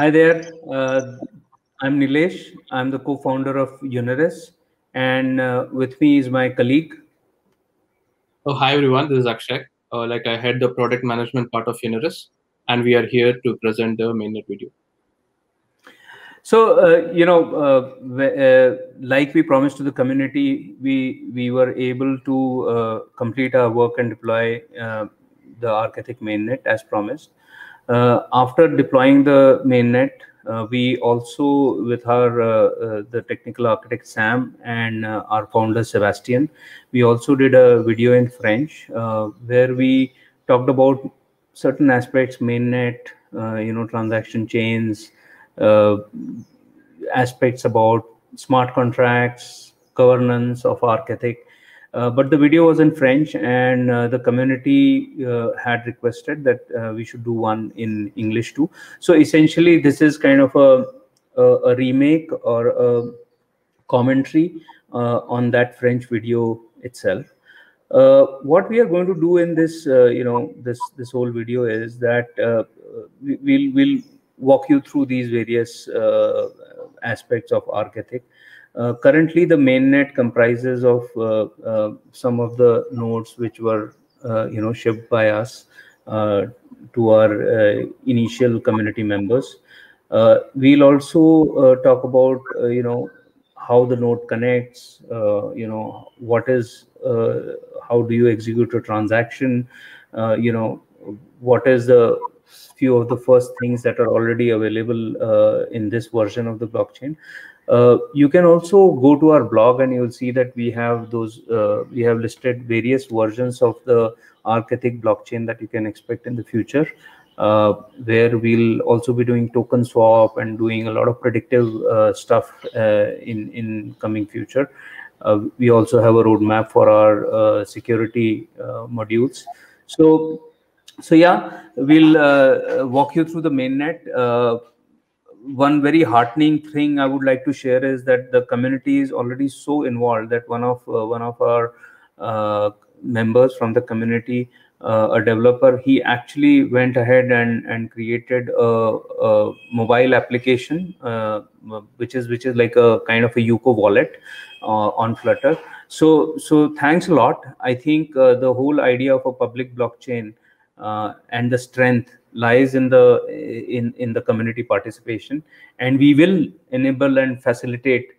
Hi there. I'm Nilesh. I'm the co-founder of Uniris, and with me is my colleague. Oh, hi everyone, this is Akshay. I head the product management part of Uniris, and we are here to present the mainnet video. So, like we promised to the community, we were able to complete our work and deploy the Architect mainnet as promised. After deploying the mainnet, we also, with our the technical architect Sam and our founder Sebastian, we also did a video in French where we talked about certain aspects, mainnet, transaction chains, uh, aspects about smart contracts, governance of Architect. But the video was in French, and the community had requested that we should do one in English too. So essentially, this is kind of a remake or a commentary on that French video itself. What we are going to do in this, this whole video is that we'll walk you through these various aspects of Architect. Currently, the mainnet comprises of some of the nodes which were, shipped by us to our initial community members. We'll also talk about, how the node connects, what is, how do you execute a transaction, what is the few of the first things that are already available in this version of the blockchain. You can also go to our blog and you'll see that we have we have listed various versions of the Architect blockchain that you can expect in the future, where we'll also be doing token swap and doing a lot of predictive stuff in coming future. We also have a roadmap for our security modules. So yeah, we'll walk you through the mainnet. One very heartening thing I would like to share is that the community is already so involved that one of our members from the community, a developer, he actually went ahead and created a mobile application, which is like a kind of a Yuko wallet on Flutter. So thanks a lot. I think the whole idea of a public blockchain and the strength lies in the community participation, and we will enable and facilitate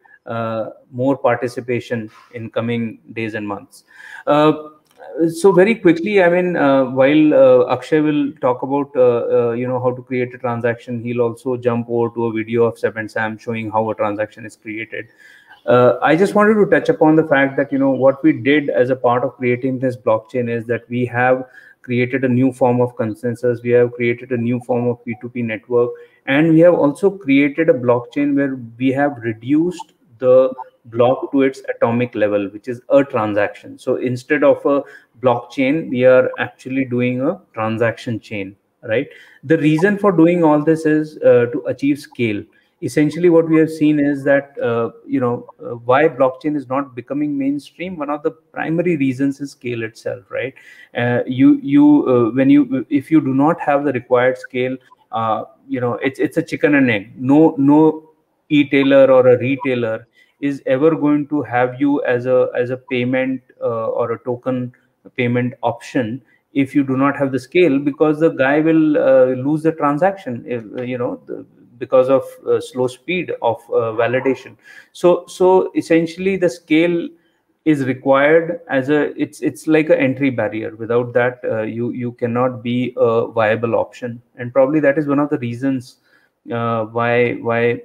more participation in coming days and months. So very quickly, I mean, while Akshay will talk about how to create a transaction, he'll also jump over to a video of Seb and Sam showing how a transaction is created. I just wanted to touch upon the fact that what we did as a part of creating this blockchain is that we have created a new form of consensus. We have created a new form of P2P network, and we have also created a blockchain where we have reduced the block to its atomic level, which is a transaction. So instead of a blockchain, we are actually doing a transaction chain, right? The reason for doing all this is to achieve scale. Essentially what we have seen is that why blockchain is not becoming mainstream. One of the primary reasons is scale itself, right? If you do not have the required scale, it's a chicken and egg. No e-tailer or a retailer is ever going to have you as a payment or a token payment option if you do not have the scale, because the guy will lose the transaction if, because of slow speed of validation. So essentially the scale is required as it's like an entry barrier. Without that, you cannot be a viable option, and probably that is one of the reasons why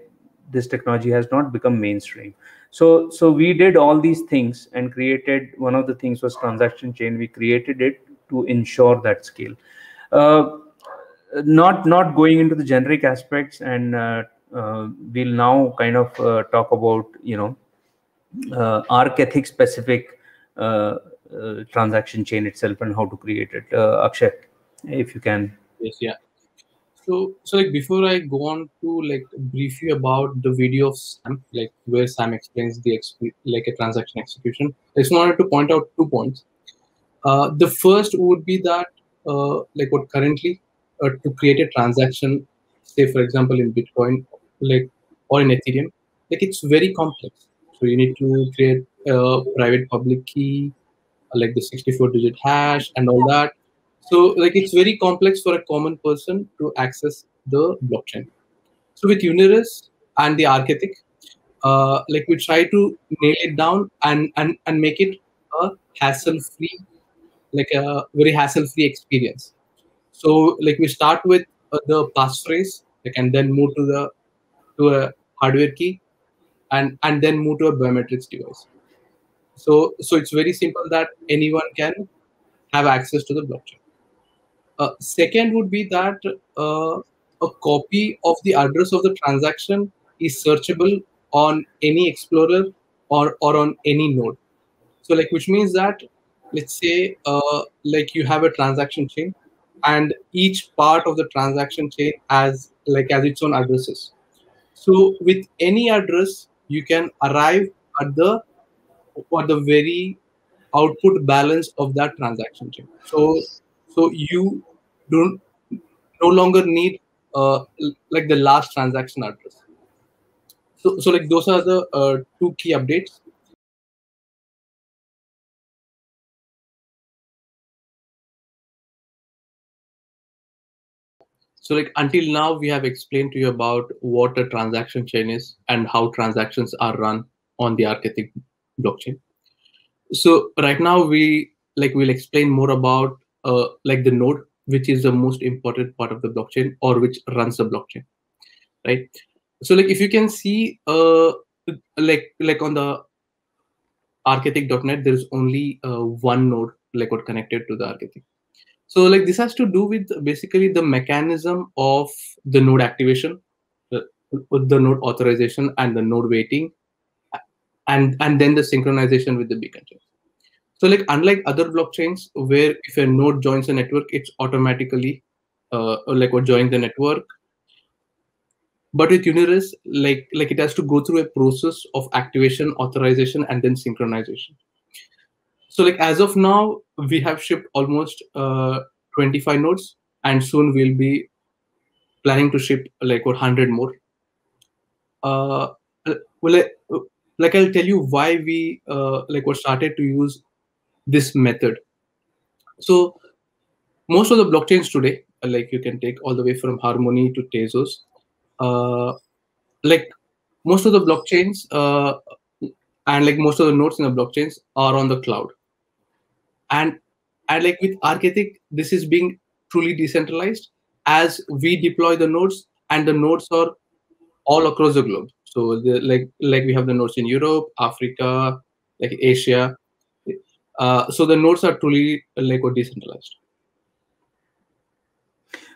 this technology has not become mainstream. So we did all these things and created, one of the things was transaction chain. We created it to ensure that scale. uh, not going into the generic aspects, and we'll now kind of talk about Architect specific transaction chain itself and how to create it. Akshay, if you can. Yes, yeah. So before I go on to brief you about the video of Sam, where Sam explains the a transaction execution, I just wanted to point out 2 points. The first would be that what currently to create a transaction say for example in Bitcoin, like, or in Ethereum, like it's very complex. So you need to create a private public key, like the 64-digit hash and all that. So like it's very complex for a common person to access the blockchain. So with Uniris and the Architect, like we try to nail it down and make it a hassle-free, like a very hassle-free experience. So like we start with the passphrase, like, and then move to a hardware key, and then move to a biometrics device. So it's very simple that anyone can have access to the blockchain. Second would be that a copy of the address of the transaction is searchable on any explorer or on any node. So like, which means that, let's say like you have a transaction chain, and each part of the transaction chain has its own addresses. So with any address, you can arrive at the very output balance of that transaction chain. So you don't no longer need like the last transaction address. So like those are the two key updates. So like until now, we have explained to you about what a transaction chain is and how transactions are run on the Architect blockchain. So right now we'll explain more about like the node, which is the most important part of the blockchain, or which runs the blockchain, right? So like if you can see like on the architect.net, there is only one node like what connected to the architect. So like this has to do with basically the mechanism of the node activation, the node authorization, and the node waiting, and then the synchronization with the beacon chain. So like unlike other blockchains where if a node joins a network, it's automatically like what joins the network. But with Uniris, like it has to go through a process of activation, authorization, and then synchronization. So like as of now, we have shipped almost 25 nodes, and soon we'll be planning to ship like 100 more. Well, like I'll tell you why we like what started to use this method. So most of the blockchains today, like you can take all the way from Harmony to Tezos, like most of the blockchains and like most of the nodes in the blockchains are on the cloud. And like with Architect, this is being truly decentralized as we deploy the nodes, and the nodes are all across the globe. So like we have the nodes in Europe, Africa, like Asia. So the nodes are truly like decentralized.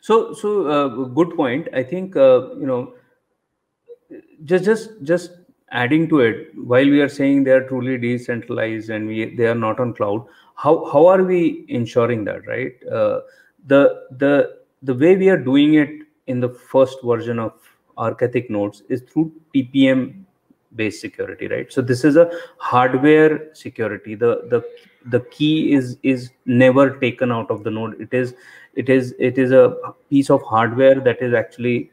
So good point. I think just adding to it, while we are saying they are truly decentralized and they are not on cloud, how are we ensuring that, right? The way we are doing it in the first version of Architect nodes is through TPM based security, right? So this is a hardware security. The key is never taken out of the node. It is a piece of hardware that is actually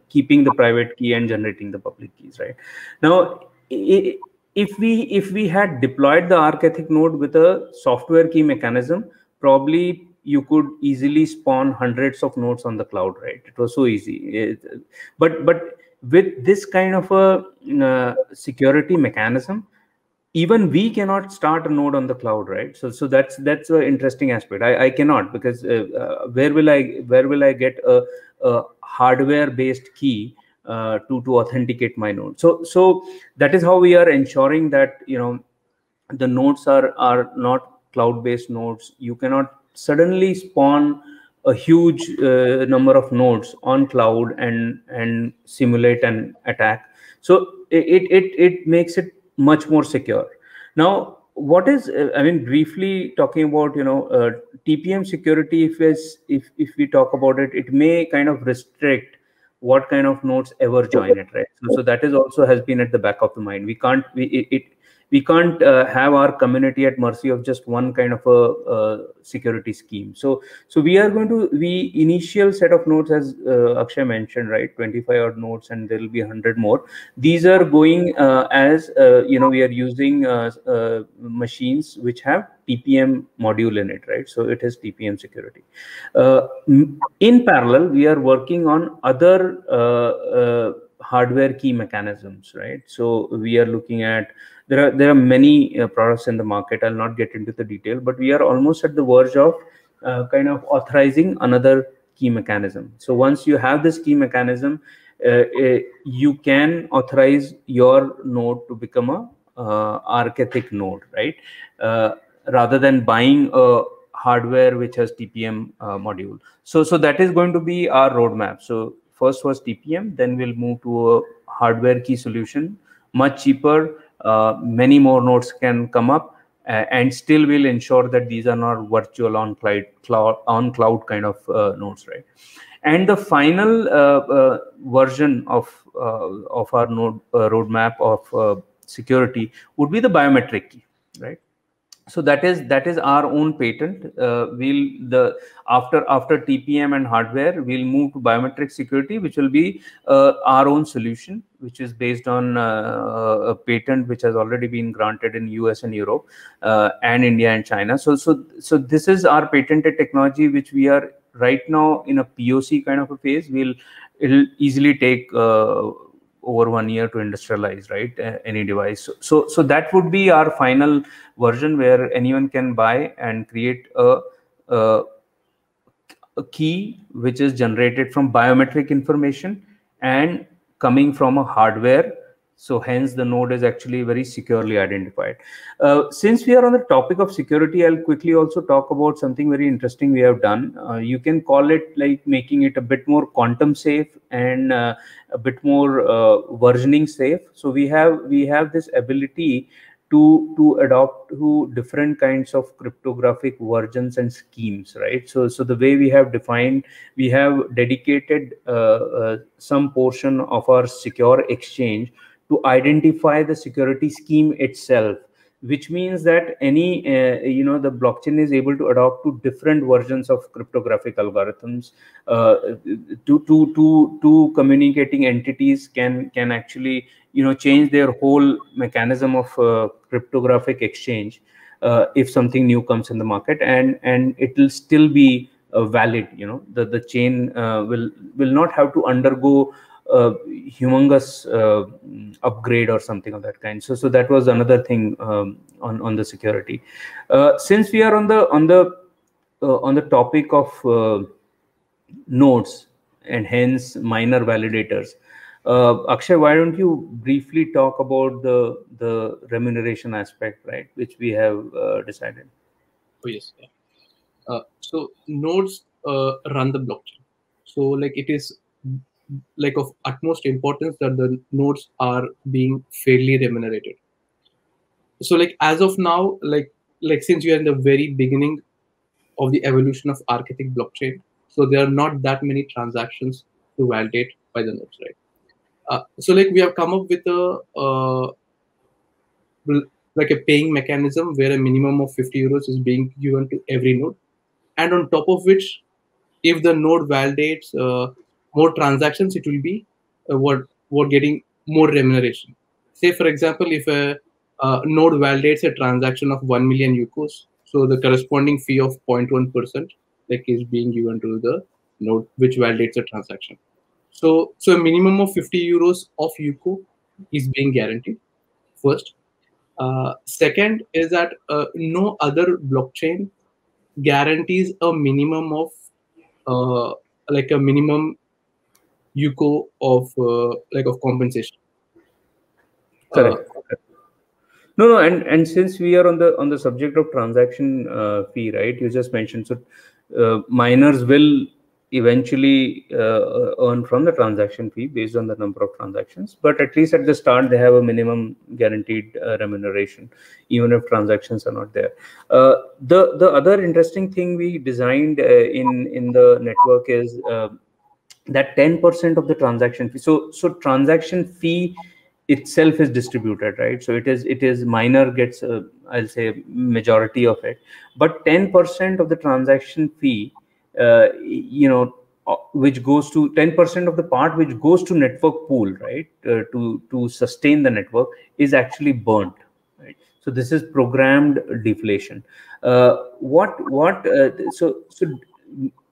keeping the private key and generating the public keys, right? Now, if we had deployed the Architect node with a software key mechanism, probably you could easily spawn hundreds of nodes on the cloud, right? It was so easy. But with this kind of a security mechanism, even we cannot start a node on the cloud, right? So that's an interesting aspect. I cannot, because where will I get a hardware based key to authenticate my node? So that is how we are ensuring that the nodes are not cloud based nodes. You cannot suddenly spawn a huge number of nodes on cloud and simulate an attack. So it makes it much more secure. Now, what is I mean, briefly talking about TPM security, if we talk about it, it may kind of restrict what kind of nodes ever join it, right? So that is also has been at the back of the mind. We can't we can't have our community at mercy of just one kind of a security scheme. So we are going to, initial set of nodes, as Akshay mentioned, right, 25 odd nodes, and there will be 100 more. These are going as we are using machines which have TPM module in it, right? So it has TPM security. In parallel, we are working on other hardware key mechanisms, right? So we are looking at, there are many products in the market. I'll not get into the detail, but we are almost at the verge of kind of authorizing another key mechanism. So once you have this key mechanism, you can authorize your node to become a architect node, right? Rather than buying a hardware which has TPM module. So that is going to be our roadmap. So first was TPM, then we'll move to a hardware key solution, much cheaper. Many more nodes can come up, and still will ensure that these are not virtual on cloud kind of nodes, right? And the final version of our node roadmap of security would be the biometric key, right? So that is our own patent. After TPM and hardware, we'll move to biometric security, which will be our own solution, which is based on a patent which has already been granted in US and Europe, and India and China. So this is our patented technology, which we are right now in a POC kind of a phase. It'll easily take over 1 year to industrialize, right? Any device. So that would be our final version, where anyone can buy and create a key which is generated from biometric information and coming from a hardware. So hence the node is actually very securely identified. Since we are on the topic of security, I'll quickly also talk about something very interesting we have done. You can call it like making it a bit more quantum safe and a bit more versioning safe. So we have this ability to adopt to different kinds of cryptographic versions and schemes, right? So the way we have defined, we have dedicated some portion of our secure exchange to identify the security scheme itself, which means that any the blockchain is able to adopt to different versions of cryptographic algorithms. Two communicating entities can actually change their whole mechanism of cryptographic exchange if something new comes in the market, and it will still be valid. The chain will not have to undergo humongous upgrade or something of that kind. So that was another thing on the security. Since we are on the topic of nodes and hence minor validators, Akshay, why don't you briefly talk about the remuneration aspect, right, which we have decided? Oh yes. So nodes run the blockchain. So like it is like of utmost importance that the nodes are being fairly remunerated. So like as of now, like since we are in the very beginning of the evolution of architect blockchain, so there are not that many transactions to validate by the nodes, right? So like we have come up with a like a paying mechanism where a minimum of 50 euros is being given to every node, and on top of which, if the node validates more transactions, it will be what getting more remuneration. Say for example, if a node validates a transaction of 1 million UCOs, so the corresponding fee of 0.1% like is being given to the node which validates a transaction. So a minimum of 50 euros of UCO is being guaranteed. First, second is that no other blockchain guarantees a minimum of like a minimum UCO of like of compensation. Correct. No, and since we are on the subject of transaction fee, right? You just mentioned, so miners will eventually earn from the transaction fee based on the number of transactions, but at least at the start they have a minimum guaranteed remuneration, even if transactions are not there. The other interesting thing we designed in the network is that 10% of the transaction fee. So transaction fee itself is distributed, right? So it is miner gets I'll say majority of it, but 10% of the transaction fee, which goes to 10% of the part which goes to network pool, right, to sustain the network, is actually burnt, right? So this is programmed deflation. So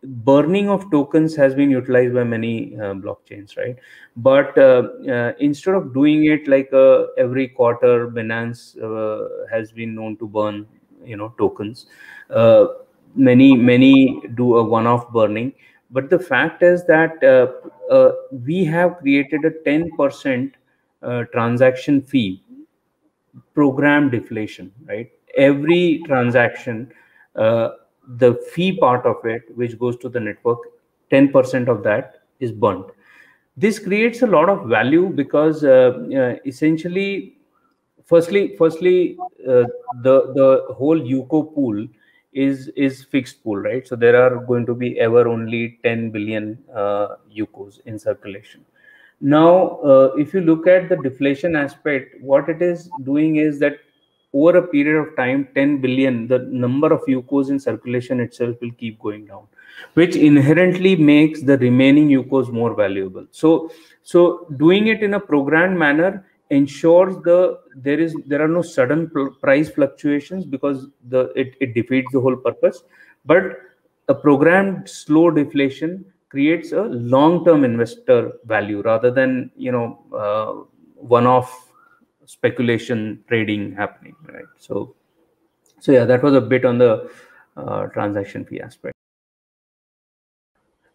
burning of tokens has been utilized by many blockchains, right? But instead of doing it like every quarter, Binance has been known to burn, tokens. Many do a one-off burning, but the fact is that we have created a 10% transaction fee, program deflation, right? Every transaction, the fee part of it, which goes to the network, 10% of that is burnt. This creates a lot of value because essentially, firstly, the whole UCO pool is fixed pool, right? So there are going to be ever only 10 billion UCOs in circulation. Now, if you look at the deflation aspect, what it is doing is that over a period of time, 10 billion, the number of UCOs in circulation itself will keep going down, which inherently makes the remaining UCOs more valuable. So doing it in a programmed manner ensures there are no sudden price fluctuations, because it defeats the whole purpose. But a programmed slow deflation creates a long-term investor value rather than one-off speculation trading happening, right? So yeah, that was a bit on the transaction fee aspect.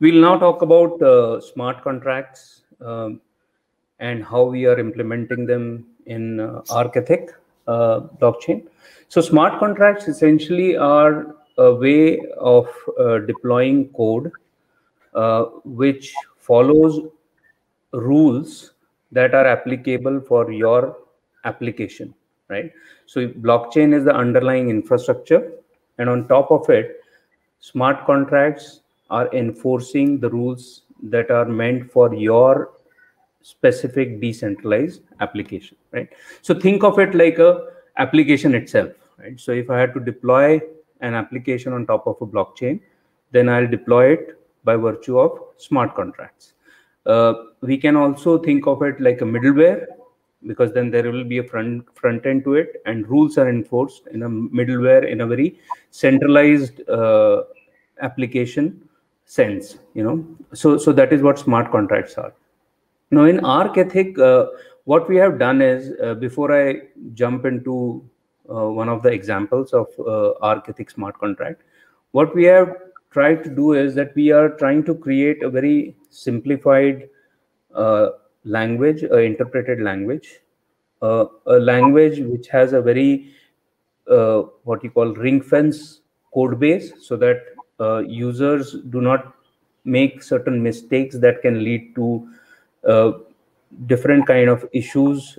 We'll now talk about smart contracts and how we are implementing them in Arc-Ethic blockchain. So smart contracts essentially are a way of deploying code which follows rules that are applicable for your application, right? So blockchain is the underlying infrastructure, and on top of it, smart contracts are enforcing the rules that are meant for your specific decentralized application, right? So think of it like a application itself, right? So if I had to deploy an application on top of a blockchain, then I'll deploy it by virtue of smart contracts. We can also think of it like a middleware, because then there will be a front end to it, and rules are enforced in a middleware in a very centralized application sense, so that is what smart contracts are. Now in Arc-Ethic, what we have done is, before I jump into one of the examples of Arc-Ethic smart contract, what we have tried to do is that we are trying to create a very simplified language, interpreted language, a language which has a very what you call ring fence code base, so that users do not make certain mistakes that can lead to different kind of issues,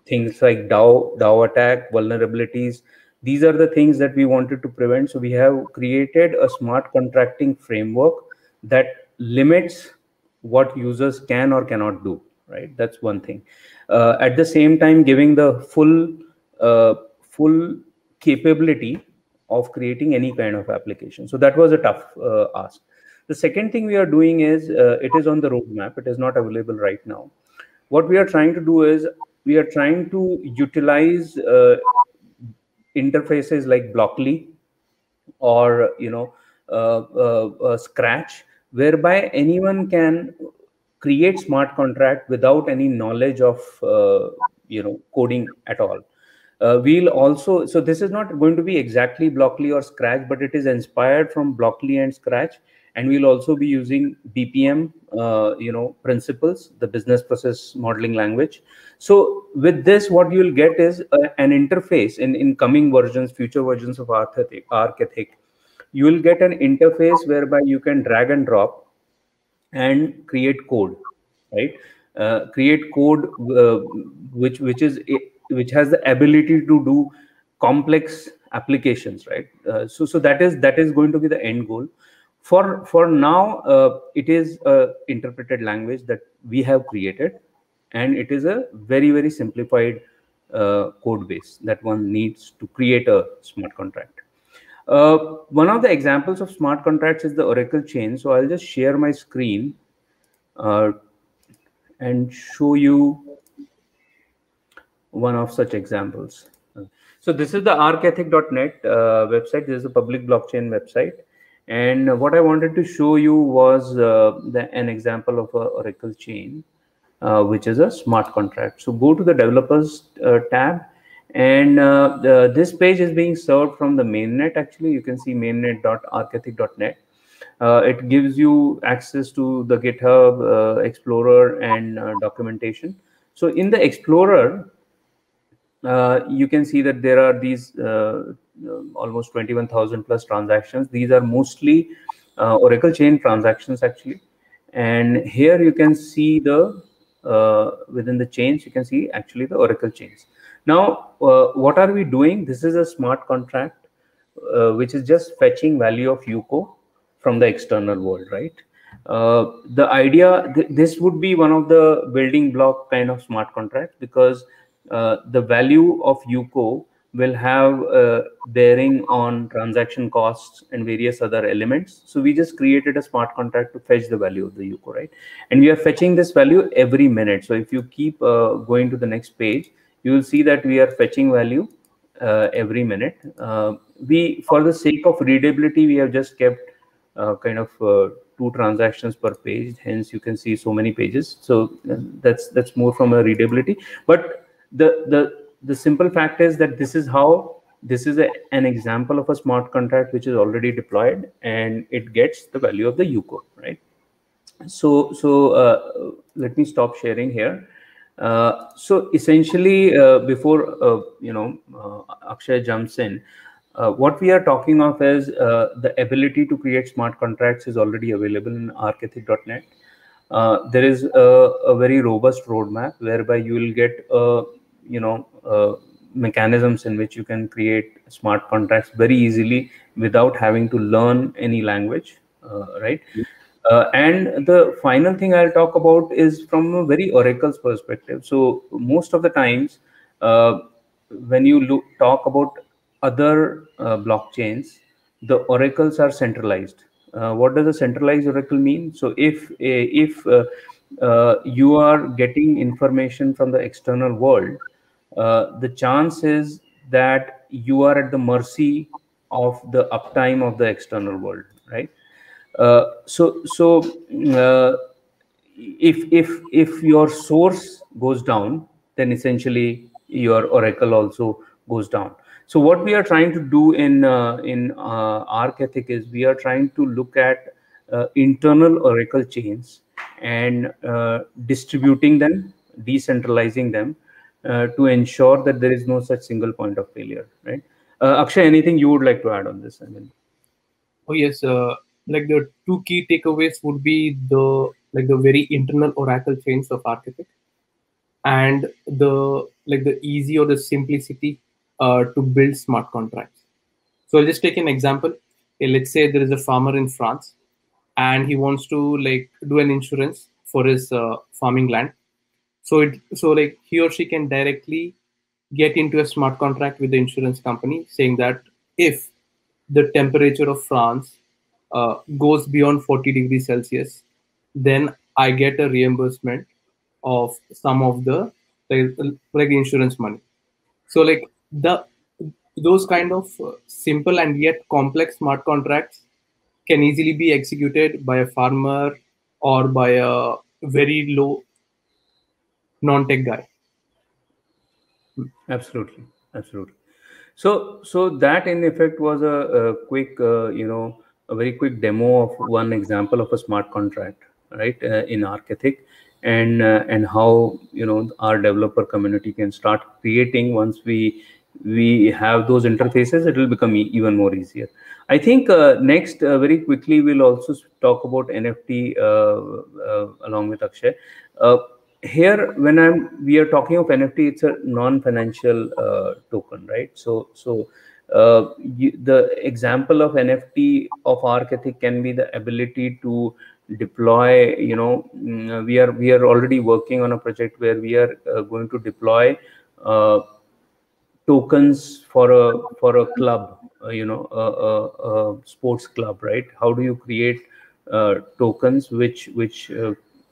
things like DAO attack, vulnerabilities. These are the things that we wanted to prevent. So we have created a smart contracting framework that limits what users can or cannot do, right? That's one thing. At the same time, giving the full capability of creating any kind of application. So that was a tough ask. The second thing we are doing is, it is on the roadmap. It is not available right now. What we are trying to do is, we are trying to utilize interfaces like Blockly or Scratch, whereby anyone can create smart contract without any knowledge of coding at all. We'll also, so this is not going to be exactly Blockly or Scratch, but it is inspired from Blockly and Scratch, and we'll also be using BPM principles, the business process modeling language. So with this, what you'll get is an interface in coming versions, future versions of Arc-Ethic. You will get an interface whereby you can drag and drop and create code, right? Create code which has the ability to do complex applications, right? So that is going to be the end goal. For now, it is a interpreted language that we have created. and it is a very, very simplified code base that one needs to create a smart contract. One of the examples of smart contracts is the Oracle chain. So I'll just share my screen and show you one of such examples. So this is the arcethic.net website. This is a public blockchain website. And what I wanted to show you was an example of an Oracle chain, which is a smart contract. So go to the developers tab, and this page is being served from the mainnet. Actually, you can see mainnet.arcethic.net. It gives you access to the GitHub, Explorer, and documentation. So in the Explorer, you can see that there are these almost 21,000 plus transactions. These are mostly Oracle chain transactions, actually. And here you can see the within the chains, you can see actually the Oracle chains. Now, what are we doing? This is a smart contract which is just fetching value of UCO from the external world, right? The idea, this would be one of the building block kind of smart contracts, because the value of UCO will have bearing on transaction costs and various other elements. So we just created a smart contract to fetch the value of the UCO, right? And we are fetching this value every minute. So if you keep going to the next page, you will see that we are fetching value every minute. We, for the sake of readability, we have just kept kind of 2 transactions per page. Hence, you can see so many pages. So that's more from a readability. But the simple fact is that this is how, this is an example of a smart contract which is already deployed, and it gets the value of the UCO, right? So let me stop sharing here. So essentially, before Akshay jumps in, what we are talking of is the ability to create smart contracts is already available in arcethic.net. There is a very robust roadmap whereby you will get mechanisms in which you can create smart contracts very easily without having to learn any language, right? And the final thing I'll talk about is from a very Oracle's perspective. So most of the times, when you talk about other blockchains, the oracles are centralized. What does a centralized oracle mean? So if you are getting information from the external world, the chance is that you are at the mercy of the uptime of the external world, right? If your source goes down, then essentially your oracle also goes down. So what we are trying to do in arcethic is we are trying to look at internal oracle chains and distributing them, decentralizing them, to ensure that there is no such single point of failure, right? Akshay, anything you would like to add on this? Oh yes, like the 2 key takeaways would be the very internal oracle chains of arcethic, and the easy or the simplicity to build smart contracts. So I'll just take an example. Let's say there is a farmer in France, and he wants to do an insurance for his farming land. So he or she can directly get into a smart contract with the insurance company, saying that if the temperature of France goes beyond 40 degrees Celsius, then I get a reimbursement of some of the insurance money. So those kind of simple and yet complex smart contracts can easily be executed by a farmer or by a very low non-tech guy. Absolutely. So that in effect was a quick, a very quick demo of one example of a smart contract, right, in arcethic, and how our developer community can start creating. Once we have those interfaces, it will become even more easier. I think next, very quickly, we'll also talk about NFT along with Akshay. Here, when we are talking of NFT, it's a non-financial token, right? So the example of NFT of arcethic can be the ability to deploy, we are already working on a project where we are going to deploy tokens for a club, a sports club, right? How do you create tokens which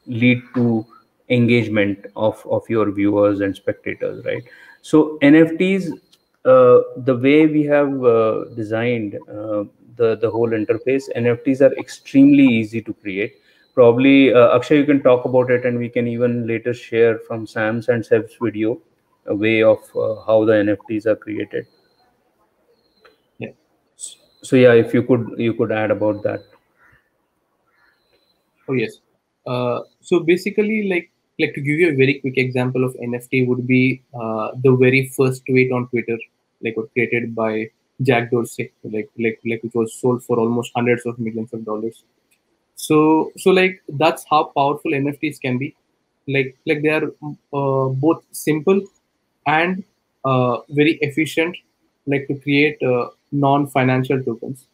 lead to engagement of your viewers and spectators, right? So NFTs, the way we have designed the whole interface, NFTs are extremely easy to create. Probably Akshay, you can talk about it, and we can even later share from Sam's and Seb's video a way of how the NFTs are created. Yeah. So yeah, if you could add about that. Oh yes. So basically, like to give you a very quick example of NFT would be the very first tweet on Twitter, like was created by Jack Dorsey, like which was sold for almost hundreds of millions of dollars. So like that's how powerful NFTs can be. Like they are both simple and very efficient, like to create non-financial tokens.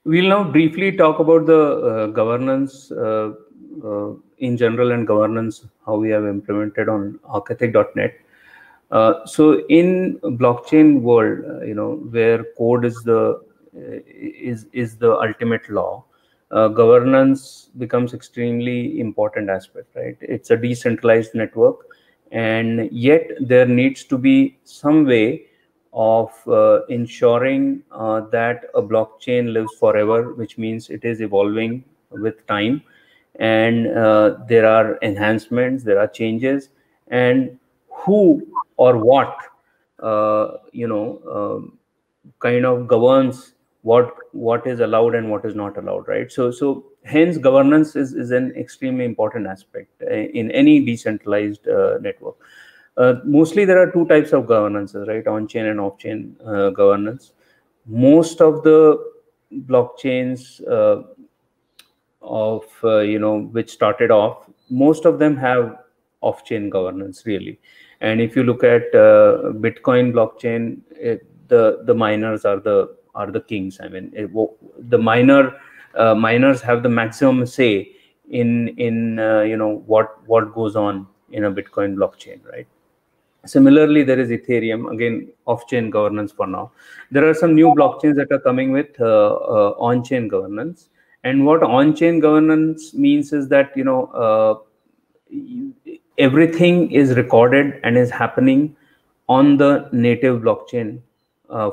We'll now briefly talk about the governance in general and governance, how we have implemented on Architect.net. So in blockchain world, where code is the ultimate law, governance becomes extremely important aspect, right? It's a decentralized network, and yet there needs to be some way of ensuring that a blockchain lives forever, which means it is evolving with time, and there are enhancements, there are changes, and who or what kind of governs what is allowed and what is not allowed, right? So hence governance is an extremely important aspect in any decentralized network. Mostly there are two types of governances, right? On-chain and off-chain governance. Most of the blockchains which started off, most of them have off-chain governance, really. And if you look at Bitcoin blockchain, the miners are the kings. I mean, the miners have the maximum say in what goes on in a Bitcoin blockchain, right? Similarly, there is Ethereum, again, off-chain governance for now. There are some new blockchains that are coming with on-chain governance. And what on-chain governance means is that, everything is recorded and is happening on the native blockchain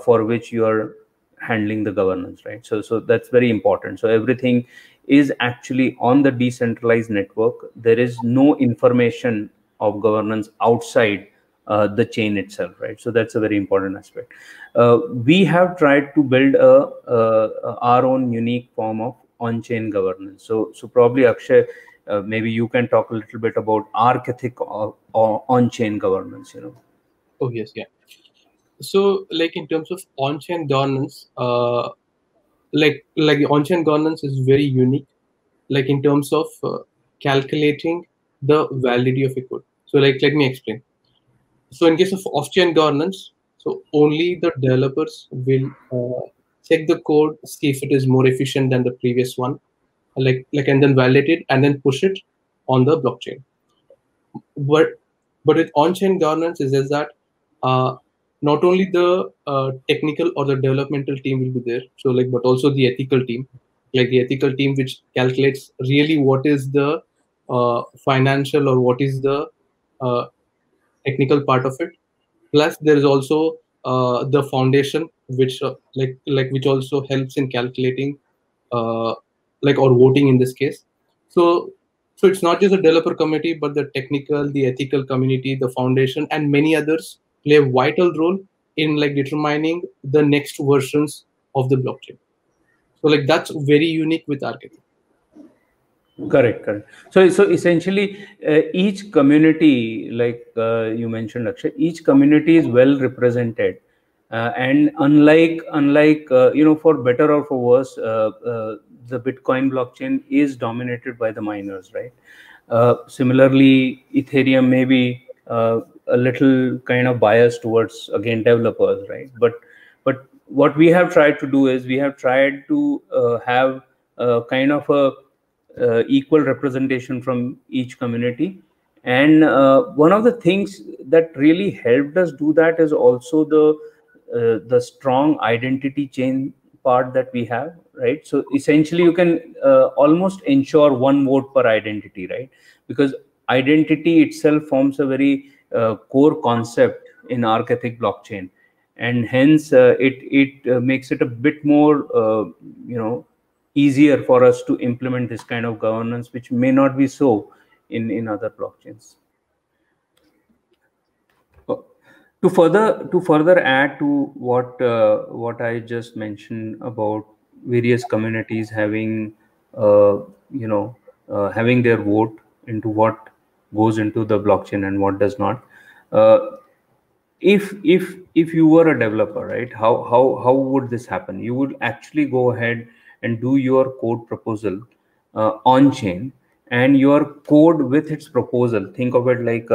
for which you are handling the governance, right? So that's very important. So everything is actually on the decentralized network. There is no information of governance outside the chain itself, right? So that's a very important aspect. We have tried to build our own unique form of on-chain governance. So probably Akshay, maybe you can talk a little bit about Architect or on-chain governance. Oh yes, yeah. So like in terms of on-chain governance, like the on-chain governance is very unique, like in terms of calculating the validity of a code. So like let me explain. So in case of off-chain governance, so only the developers will check the code, see if it is more efficient than the previous one, and then validate it and then push it on the blockchain. But with on-chain governance is that not only the technical or the developmental team will be there, so like but also the ethical team, like the ethical team which calculates really what is the financial or what is the technical part of it. Plus there is also the foundation which which also helps in calculating or voting in this case. So it's not just the developer community, but the technical, the ethical community, the foundation, and many others play a vital role in like determining the next versions of the blockchain. So like that's very unique with Architect. Correct. So essentially, each community, like you mentioned, Akshay, each community is well represented, and unlike for better or for worse, the Bitcoin blockchain is dominated by the miners, right? Similarly, Ethereum may be a little kind of biased towards, again, developers, right? But what we have tried to do is we have tried to have kind of a equal representation from each community. And one of the things that really helped us do that is also the strong identity chain part that we have, right? So essentially you can almost ensure one vote per identity, right? Because identity itself forms a very core concept in Arc-Ethic blockchain, and hence it makes it a bit more easier for us to implement this kind of governance, which may not be so in other blockchains. To further add to what I just mentioned about various communities having having their vote into what goes into the blockchain and what does not. If you were a developer, right, how would this happen? You would actually go ahead and do your code proposal on chain, and your code with its proposal, think of it like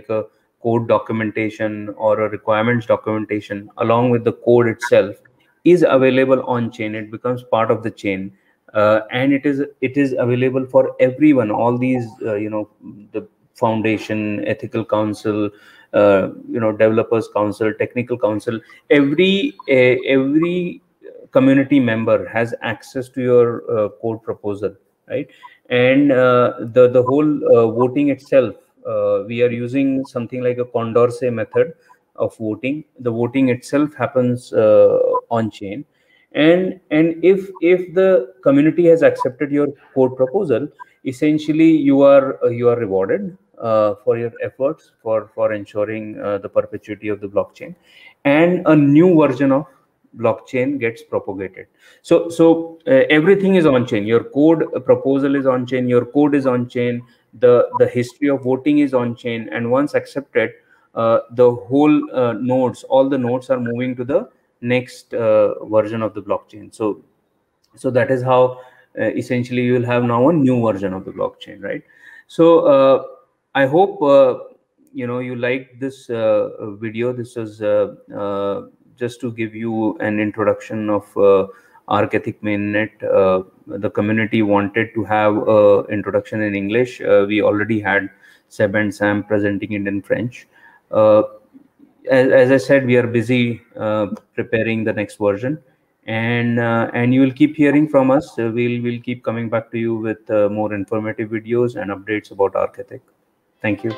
a code documentation or a requirements documentation along with the code itself is available on chain. It becomes part of the chain, and it is available for everyone. All these the foundation, ethical council, developers council, technical council, every community member has access to your code proposal, right? And the whole voting itself, we are using something like a Condorcet method of voting. The voting itself happens on chain, and if the community has accepted your code proposal, essentially you are rewarded for your efforts for ensuring the perpetuity of the blockchain, and a new version of blockchain gets propagated. So everything is on chain. Your code proposal is on chain, your code is on chain, the history of voting is on chain, and once accepted, the whole nodes, all the nodes are moving to the next version of the blockchain. So that is how essentially you will have now a new version of the blockchain, right? So I hope you liked this video. This is just to give you an introduction of Arc-Ethic mainnet. The community wanted to have introduction in English. We already had Seb and Sam presenting it in French. As I said, we are busy preparing the next version, and you will keep hearing from us. We'll keep coming back to you with more informative videos and updates about Arc-Ethic. Thank you.